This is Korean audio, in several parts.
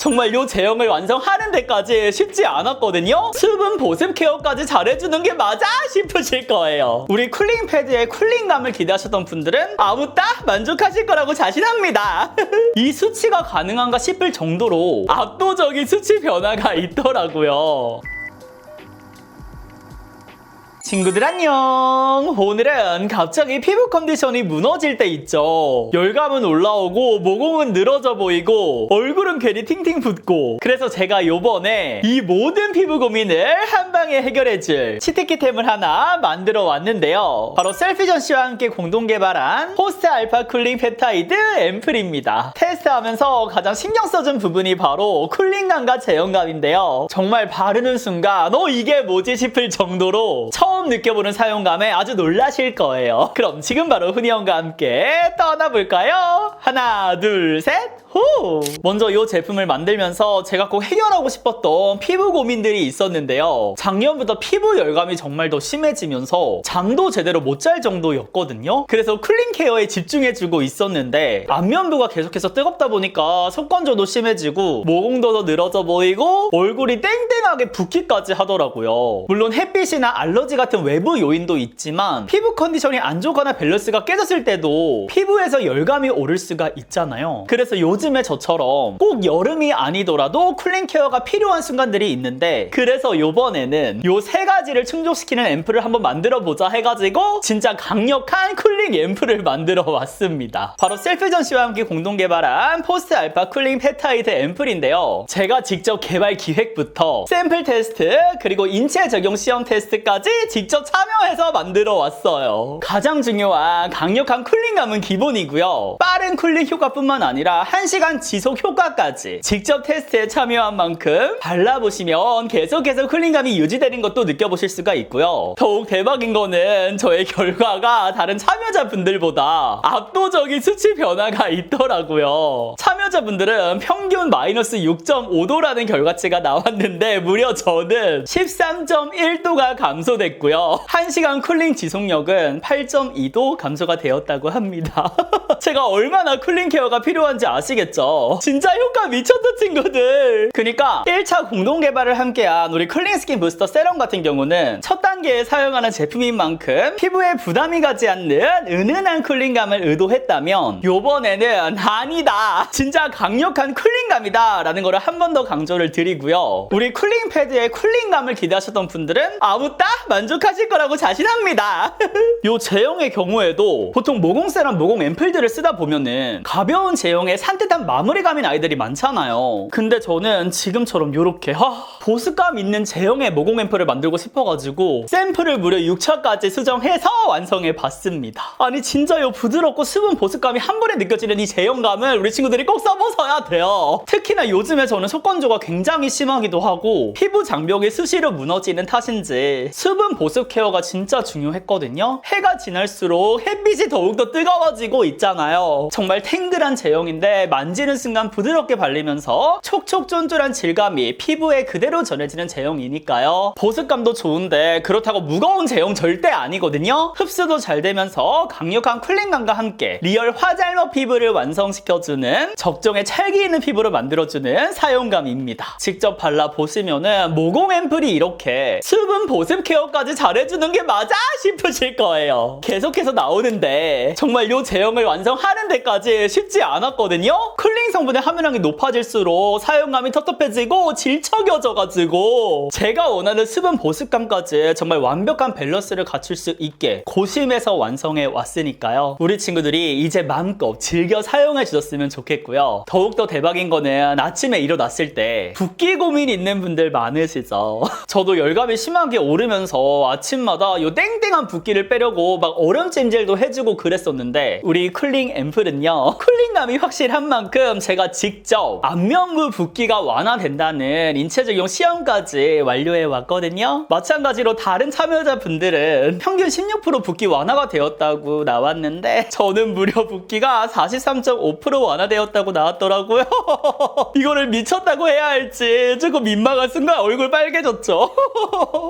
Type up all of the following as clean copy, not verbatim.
정말 요 제형을 완성하는 데까지 쉽지 않았거든요. 수분 보습 케어까지 잘해주는 게 맞아 싶으실 거예요. 우리 쿨링 패드의 쿨링감을 기대하셨던 분들은 아무따 만족하실 거라고 자신합니다. 이 수치가 가능한가 싶을 정도로 압도적인 수치 변화가 있더라고요. 친구들 안녕. 오늘은 갑자기 피부 컨디션이 무너질 때 있죠. 열감은 올라오고 모공은 늘어져 보이고 얼굴은 괜히 팅팅 붓고, 그래서 제가 요번에 이 모든 피부 고민을 한 방에 해결해줄 치트키템을 하나 만들어 왔는데요. 바로 셀피전 씨와 함께 공동 개발한 포스트 알파 쿨링 펩타이드 앰플입니다. 테스트하면서 가장 신경 써준 부분이 바로 쿨링감과 제형감인데요. 정말 바르는 순간 이게 뭐지 싶을 정도로 처음 느껴보는 사용감에 아주 놀라실 거예요. 그럼 지금 바로 훈이 형과 함께 떠나볼까요? 하나, 둘, 셋! 호! 먼저 이 제품을 만들면서 제가 꼭 해결하고 싶었던 피부 고민들이 있었는데요. 작년부터 피부 열감이 정말 더 심해지면서 잠도 제대로 못 잘 정도였거든요. 그래서 쿨링 케어에 집중해주고 있었는데 안면부가 계속해서 뜨겁다 보니까 속건조도 심해지고 모공도 더 늘어져 보이고 얼굴이 땡땡하게 붓기까지 하더라고요. 물론 햇빛이나 알러지 같은 외부 요인도 있지만 피부 컨디션이 안 좋거나 밸런스가 깨졌을 때도 피부에서 열감이 오를 수가 있잖아요. 그래서 요즘에 저처럼 꼭 여름이 아니더라도 쿨링 케어가 필요한 순간들이 있는데, 그래서 요번에는 요 세 가지를 충족시키는 앰플을 한번 만들어 보자 해가지고 진짜 강력한 쿨링 앰플을 만들어 왔습니다. 바로 셀피전 씨와 함께 공동 개발한 포스트 알파 쿨링 펩타이드 앰플인데요. 제가 직접 개발 기획부터 샘플 테스트 그리고 인체 적용 시험 테스트까지 직접 참여해서 만들어 왔어요. 가장 중요한 강력한 쿨링감은 기본이고요. 빠른 쿨링 효과뿐만 아니라 1시간 지속 효과까지 직접 테스트에 참여한 만큼 발라보시면 계속해서 쿨링감이 유지되는 것도 느껴보실 수가 있고요. 더욱 대박인 거는 저의 결과가 다른 참여자분들보다 압도적인 수치 변화가 있더라고요. 참여자분들은 평균 마이너스 6.5도라는 결과치가 나왔는데 무려 저는 13.1도가 감소됐고요. 1시간 쿨링 지속력은 8.2도 감소가 되었다고 합니다. 제가 얼마나 쿨링 케어가 필요한지 아시겠죠? 진짜 효과 미쳤다 친구들. 그러니까 1차 공동 개발을 함께한 우리 쿨링 스킨 부스터 세럼 같은 경우는 첫 단계에 사용하는 제품인 만큼 피부에 부담이 가지 않는 은은한 쿨링감을 의도했다면, 요번에는 아니다, 진짜 강력한 쿨링감이다 라는 거를 한 번 더 강조를 드리고요. 우리 쿨링 패드의 쿨링감을 기대하셨던 분들은 아무따 만족하실 거라고 자신합니다. 요 제형의 경우에도 보통 모공 세럼, 모공 앰플들을 쓰다 보면은 가벼운 제형에 산뜻한 마무리감인 아이들이 많잖아요. 근데 저는 지금처럼 요렇게 보습감 있는 제형의 모공 앰플을 만들고 싶어가지고 샘플을 무려 6차까지 수정해서 완성해 봤습니다. 아니 진짜 요 부드럽고 수분 보습감이 한 번에 느껴지는 이 제형감을 우리 친구들이 꼭 써보셔야 돼요. 특히나 요즘에 저는 속건조가 굉장히 심하기도 하고 피부 장벽이 수시로 무너지는 탓인지 수분 보습 케어가 진짜 중요했거든요. 해가 지날수록 햇빛이 더욱더 뜨거워지고 있잖아요. 정말 탱글한 제형인데 만지는 순간 부드럽게 발리면서 촉촉 쫀쫀한 질감이 피부에 그대로 전해지는 제형이니까요. 보습감도 좋은데 그렇다고 무거운 제형 절대 아니거든요. 흡수도 잘 되면서 강력한 쿨링감과 함께 리얼 화잘먹 피부를 완성시켜주는 적정의 찰기 있는 피부를 만들어주는 사용감입니다. 직접 발라보시면은 모공 앰플이 이렇게 수분 보습 케어까지 잘해주는 게 맞아 싶으실 거예요. 계속해서 나오는데 정말 요 제형을 완성하는 데까지 쉽지 않았거든요. 쿨링 성분의 함유량이 높아질수록 사용감이 텁텁해지고 질척여져가지고 제가 원하는 수분 보습감까지 정말 완벽한 밸런스를 갖출 수 있게 고심해서 완성해 왔으니까요. 우리 친구들이 이제 마음껏 즐겨 사용해 주셨으면 좋겠고요. 더욱더 대박인 거는 아침에 일어났을 때 붓기 고민 있는 분들 많으시죠? 저도 열감이 심하게 오르면서 아침마다 요 땡땡한 붓기를 빼려고 막 얼음찜질도 해주고 그랬었는데, 우리 쿨링 앰플은요, 쿨링감이 확실한 만큼 제가 직접 안면부 붓기가 완화된다는 인체적용 시험까지 완료해 왔거든요. 마찬가지로 다른 참여자분들은 평균 16% 붓기 완화가 되었다고 나왔는데 저는 무려 붓기가 43.5% 완화되었다고 나왔더라고요. 이거를 미쳤다고 해야 할지 조금 민망한 순간 얼굴 빨개졌죠.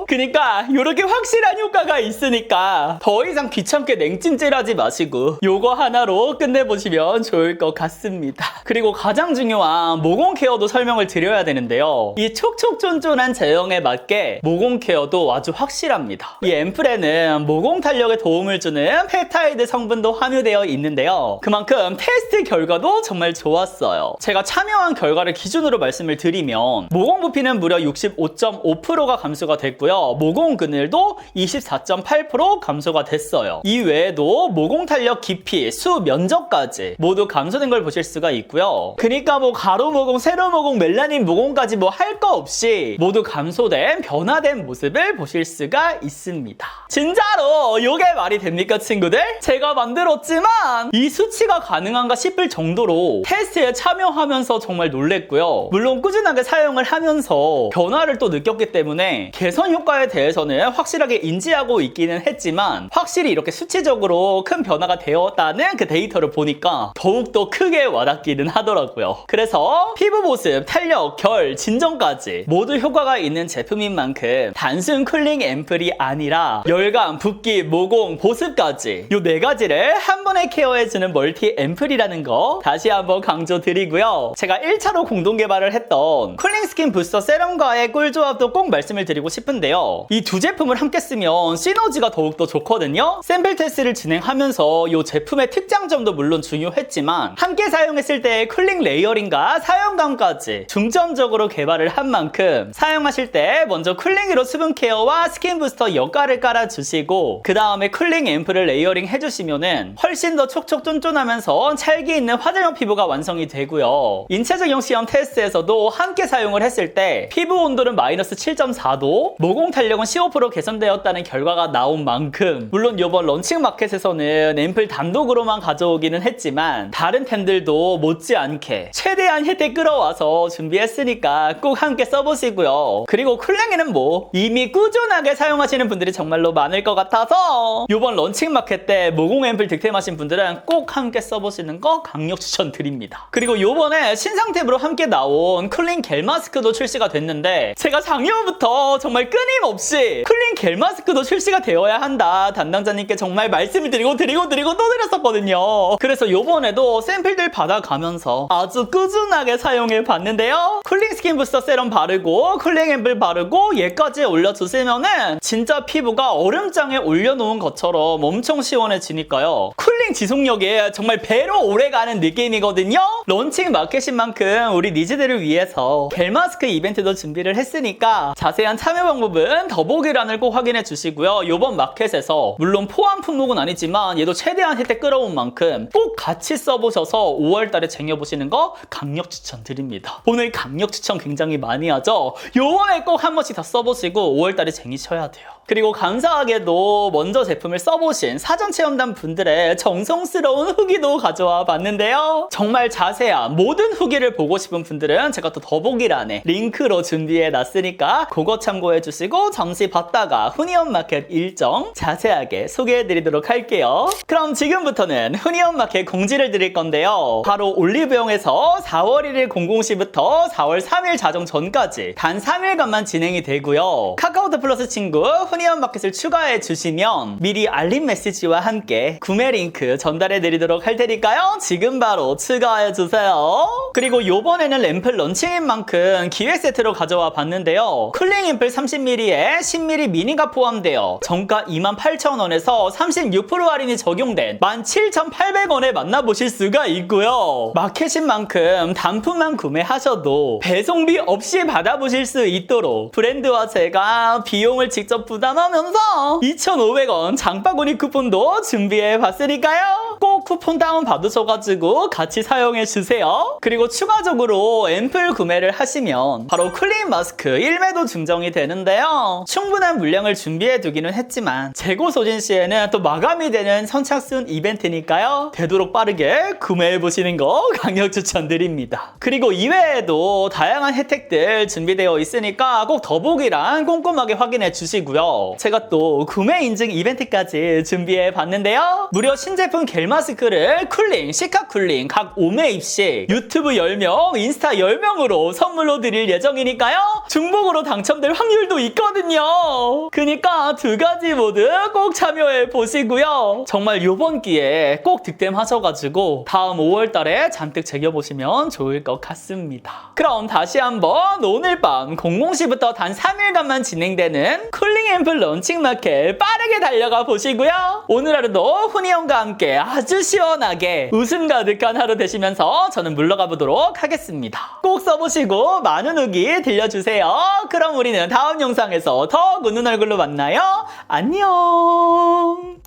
그러니까 이렇게 확실한 효과가 있으니까 더 이상 귀찮게 냉찜질하지 마시고 요거 하나로 끝내보시면 좋을 것 같습니다. 그리고 가장 중요한 모공 케어도 설명을 드려야 되는데요. 이 촉촉쫀쫀한 제형에 맞게 모공 케어도 아주 확실합니다. 이 앰플에는 모공 탄력에 도움을 주는 펩타이드 성분도 함유되어 있는데요. 그만큼 테스트 결과도 정말 좋았어요. 제가 참여한 결과를 기준으로 말씀을 드리면 모공 부피는 무려 65.5%가 감소가 됐고요. 모공 그늘도 24.8% 감소가 됐어요. 이 외에도 모공 탄력 깊이, 수 면적까지 모두 감소된 걸 보실 수가 있고요. 그러니까 뭐 가루 모공, 세로 모공, 멜라닌 모공까지 뭐 할 거 없이 모두 감소된, 변화된 모습을 보실 수가 있습니다. 진짜로 이게 말이 됩니까, 친구들? 제가 만들었지만 이 수치가 가능한가 싶을 정도로 테스트에 참여하면서 정말 놀랬고요. 물론 꾸준하게 사용을 하면서 변화를 또 느꼈기 때문에 개선 효과에 대해서는 확실하게 인지하고 있기는 했지만 확실히 이렇게 수치적으로 큰 변화가 되었다는 그 데이터를 보니까 더욱더 크게 와닿기는 하더라고요. 그래서 피부 보습, 탄력, 결, 진정까지 모두 효과가 있는 제품인 만큼 단순 쿨링 앰플이 아니라 열감, 붓기, 모공, 보습까지 이 4가지를 한 번에 케어해주는 멀티 앰플이라는 거 다시 한번 강조드리고요. 제가 1차로 공동 개발을 했던 쿨링 스킨 부스터 세럼과의 꿀조합도 꼭 말씀을 드리고 싶은데요. 이 두 제품을 함께 쓰면 시너지가 더욱더 좋거든요. 샘플 테스트를 진행하면서 이 제품의 특장점도 물론 중요했지만 함께 사용했을 때의 쿨링 레이어링과 사용감까지 중점적으로 개발을 한 만큼 사용하실 때 먼저 쿨링으로 수분 케어와 스킨 부스터 역할을 깔아주시고 그 다음에 쿨링 앰플을 레이어링 해주시면은 훨씬 더 촉촉쫀쫀하면서 찰기 있는 화장형 피부가 완성이 되고요. 인체 적용 시험 테스트에서도 함께 사용을 했을 때 피부 온도는 마이너스 7.4도, 모공 탄력은 15% 개선되었다는 결과가 나온 만큼 물론 이번 런칭 마켓에서는 앰플 단독으로만 가져오기는 했지만 다른 템들도 못지않게 최대한 혜택 끌어와서 준비했으니까 꼭 함께 써보시고요. 그리고 쿨링에는 뭐 이미 꾸준하게 사용하시는 분들이 정말로 많을 것 같아서 이번 런칭 마켓 때 모공 앰플 득템하신 분들은 꼭 함께 써보시는 거 강력 추천드립니다. 그리고 이번에 신상템으로 함께 나온 쿨링 겔 마스크도 출시가 됐는데 제가 작년부터 정말 끊임없이 쿨링 겔 마스크도 출시가 되어야 한다 담당자님께 정말 말씀을 드리고 또 드렸었거든요. 그래서 이번에도 샘플들 받아가면서 아주 꾸준하게 사용해 봤는데요. 쿨링 스킨 부스터 세럼 바르고 쿨링 앰플 바르고 얘까지 올려주시면은 진짜 피부가 얼음장에 올려놓은 것처럼 엄청 시원해지니까요. 쿨링 지속력이 정말 배로 오래가는 느낌이거든요. 런칭 마켓인 만큼 우리 니즈들을 위해서 겔 마스크 이벤트도 준비를 했으니까 자세한 참여 방법은 더보기란을 꼭 확인해 주시고요. 이번 마켓에서 물론 포함 품목은 아니지만 얘도 최대한 혜택 끌어온 만큼 꼭 같이 써보셔서 5월달에 쟁여보시는 거 강력 추천드립니다. 오늘 강력 추천 굉장히 많이 하죠? 요번에 꼭 한 번씩 다 써보시고 5월달에 쟁이셔야 돼요. 그리고 감사하게도 먼저 제품을 써보신 사전체험단 분들의 정성스러운 후기도 가져와 봤는데요. 정말 자세한 모든 후기를 보고 싶은 분들은 제가 또 더보기란에 링크로 준비해 놨으니까 그거 참고해 주시고 잠시 봤다가 후니언 마켓 일정 자세하게 소개해 드리도록 할게요. 그럼 지금부터는 후니언 마켓 공지를 드릴 건데요. 바로 올리브영에서 4월 1일 00시부터 4월 3일 자정 전까지 단 3일간만 진행이 되고요. 카카오톡 플러스 친구 후니언 마켓을 추가해 주시면 미리 알림 메시지와 함께 구매 링크 전달해 드리도록 할 테니까요. 지금 바로 추가해 주세요. 그리고 요번에는 앰플 런칭인 만큼 기획 세트로 가져와 봤는데요. 쿨링 앰플 30ml에 10ml 미니가 포함되어 정가 28,000원에서 36% 할인이 적용된 17,800원에 만나보실 수가 있고요. 마켓인 만큼 단품만 구매하셔도 배송비 없이 받아보실 수 있도록 브랜드와 제가 비용을 직접 부담하면서 2,500원 장바구니 쿠폰도 준비해봤으니까요. 꼭 쿠폰 다운 받으셔가지고 같이 사용해주세요. 그리고 추가적으로 앰플 구매를 하시면 바로 쿨링 마스크 1매도 증정이 되는데요. 충분한 물량을 준비해두기는 했지만 재고 소진 시에는 또 마감이 되는 선착순 이벤트니까요. 되도록 빠르게 구매해보시는 거 강력 추천드립니다. 그리고 이외에도 다양한 혜택들 준비되어 있으니까 꼭 더보기란 꼼꼼하게 확인해 주시고요. 제가 또 구매 인증 이벤트까지 준비해 봤는데요. 무려 신제품 겔 마스크를 쿨링, 시카 쿨링 각 5매입씩 유튜브 10명, 인스타 10명으로 선물로 드릴 예정이니까요. 중복으로 당첨될 확률도 있거든요. 그니까 두 가지 모두 꼭 참여해 보시고요. 정말 요번 기회에 꼭 득템하셔가지고 다음 5월 달에 잔뜩 즐겨보시면 좋을 것 같습니다. 그럼 다시 한번 오늘 밤 00시부터 단 3일간만 진행되는 쿨링 앰플 런칭 마켓 빠르게 달려가 보시고요. 오늘 하루도 훈이 형과 함께 아주 시원하게 웃음 가득한 하루 되시면서 저는 물러가 보도록 하겠습니다. 꼭 써보시고 많은 후기 들려주세요. 그럼 우리는 다음 영상에서 더 웃는 얼굴로 만나요. 안녕.